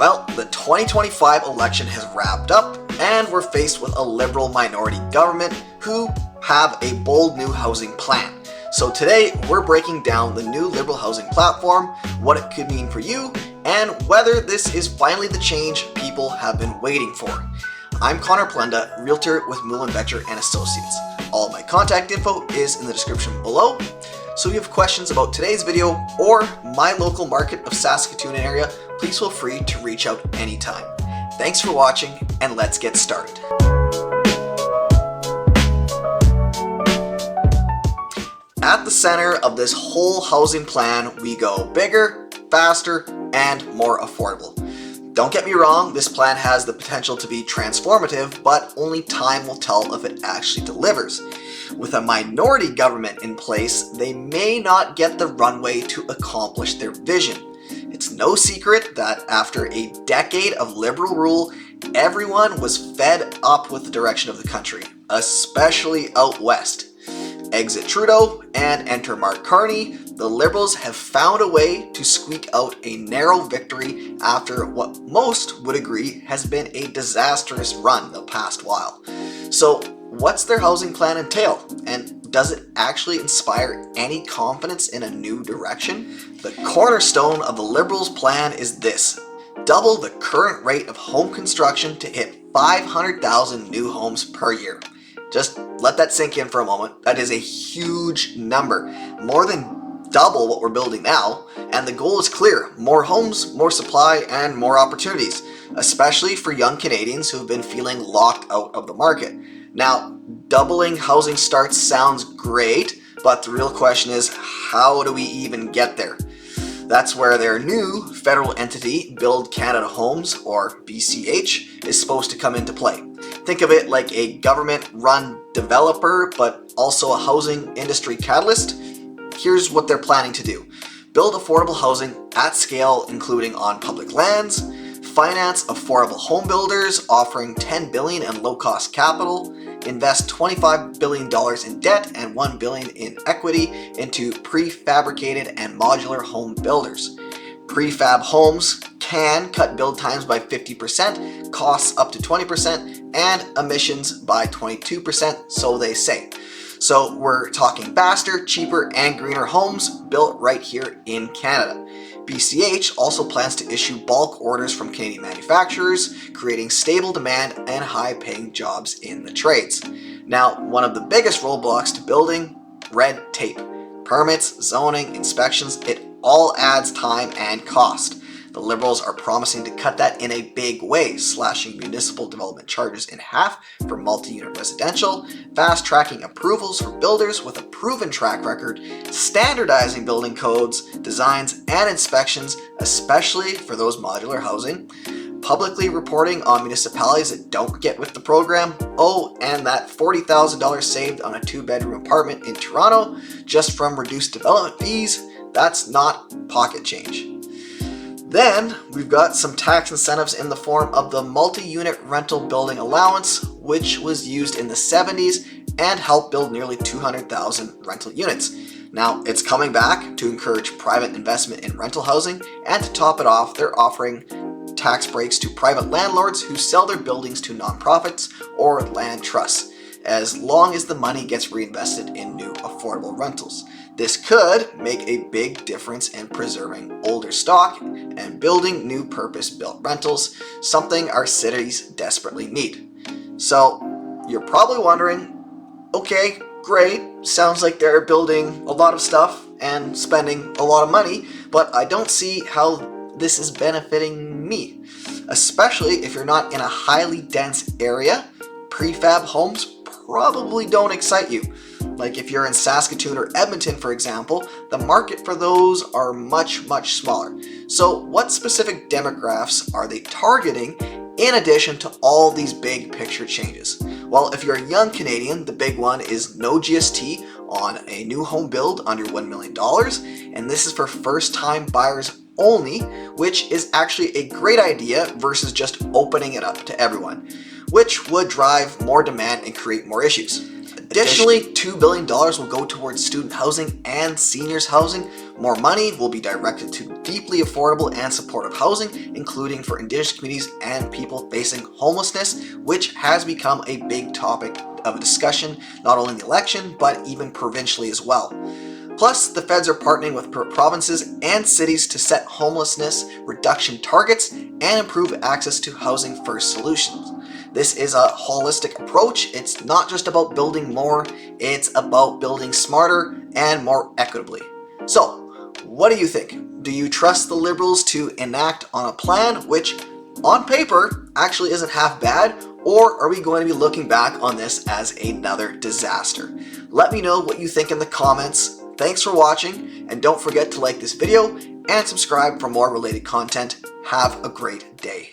Well, the 2025 election has wrapped up, and we're faced with a Liberal minority government who have a bold new housing plan. So today, we're breaking down the new Liberal housing platform, what it could mean for you, and whether this is finally the change people have been waiting for. I'm Conor, Palendat, Realtor with Muhlenbecher and Associates. All of my contact info is in the description below. So if you have questions about today's video or my local market of Saskatoon area, please feel free to reach out anytime. Thanks for watching, and let's get started. At the center of this whole housing plan, we go bigger, faster, and more affordable. Don't get me wrong, this plan has the potential to be transformative, but only time will tell if it actually delivers. With a minority government in place, they may not get the runway to accomplish their vision. It's no secret that after a decade of Liberal rule, everyone was fed up with the direction of the country, especially out west. Exit Trudeau and enter Mark Carney, the Liberals have found a way to squeak out a narrow victory after what most would agree has been a disastrous run the past while. So what's their housing plan entail? And does it actually inspire any confidence in a new direction? The cornerstone of the Liberals' plan is this: double the current rate of home construction to hit 500,000 new homes per year. Just let that sink in for a moment. That is a huge number, more than double what we're building now, and the goal is clear: more homes, more supply, and more opportunities, especially for young Canadians who have been feeling locked out of the market. Now, doubling housing starts sounds great, but the real question is, how do we even get there? That's where their new federal entity, Build Canada Homes, or BCH, is supposed to come into play. Think of it like a government-run developer, but also a housing industry catalyst. Here's what they're planning to do: build affordable housing at scale, including on public lands, finance affordable home builders offering $10 billion in low-cost capital, invest $25 billion in debt and $1 billion in equity into prefabricated and modular home builders. Prefab homes can cut build times by 50%, costs up to 20%, and emissions by 22%, so they say. So we're talking faster, cheaper, and greener homes built right here in Canada. BCH also plans to issue bulk orders from Canadian manufacturers, creating stable demand and high-paying jobs in the trades. Now, one of the biggest roadblocks to building: red tape. Permits, zoning, inspections, it all adds time and cost. The Liberals are promising to cut that in a big way, slashing municipal development charges in half for multi-unit residential, fast-tracking approvals for builders with a proven track record, standardizing building codes, designs, and inspections, especially for those modular housing, publicly reporting on municipalities that don't get with the program. Oh, and that $40,000 saved on a two-bedroom apartment in Toronto just from reduced development fees, that's not pocket change. Then we've got some tax incentives in the form of the multi-unit rental building allowance, which was used in the 70s and helped build nearly 200,000 rental units. Now it's coming back to encourage private investment in rental housing, and to top it off, they're offering tax breaks to private landlords who sell their buildings to nonprofits or land trusts, as long as the money gets reinvested in new affordable rentals. This could make a big difference in preserving older stock and building new purpose-built rentals, something our cities desperately need. So you're probably wondering, okay, great, sounds like they're building a lot of stuff and spending a lot of money, but I don't see how this is benefiting me. Especially if you're not in a highly dense area, prefab homes probably don't excite you. Like if you're in Saskatoon or Edmonton, for example, the market for those are much, much smaller. So what specific demographics are they targeting in addition to all these big picture changes? Well, if you're a young Canadian, the big one is no GST on a new home build under $1 million, and this is for first-time buyers only, which is actually a great idea versus just opening it up to everyone, which would drive more demand and create more issues. Additionally, $2 billion will go towards student housing and seniors housing. More money will be directed to deeply affordable and supportive housing, including for Indigenous communities and people facing homelessness, which has become a big topic of discussion, not only in the election, but even provincially as well. Plus, the feds are partnering with provinces and cities to set homelessness reduction targets and improve access to housing first solutions. This is a holistic approach. It's not just about building more, it's about building smarter and more equitably. So, what do you think? Do you trust the Liberals to enact on a plan which, on paper, actually isn't half bad? Or are we going to be looking back on this as another disaster? Let me know what you think in the comments. Thanks for watching, and don't forget to like this video and subscribe for more related content. Have a great day.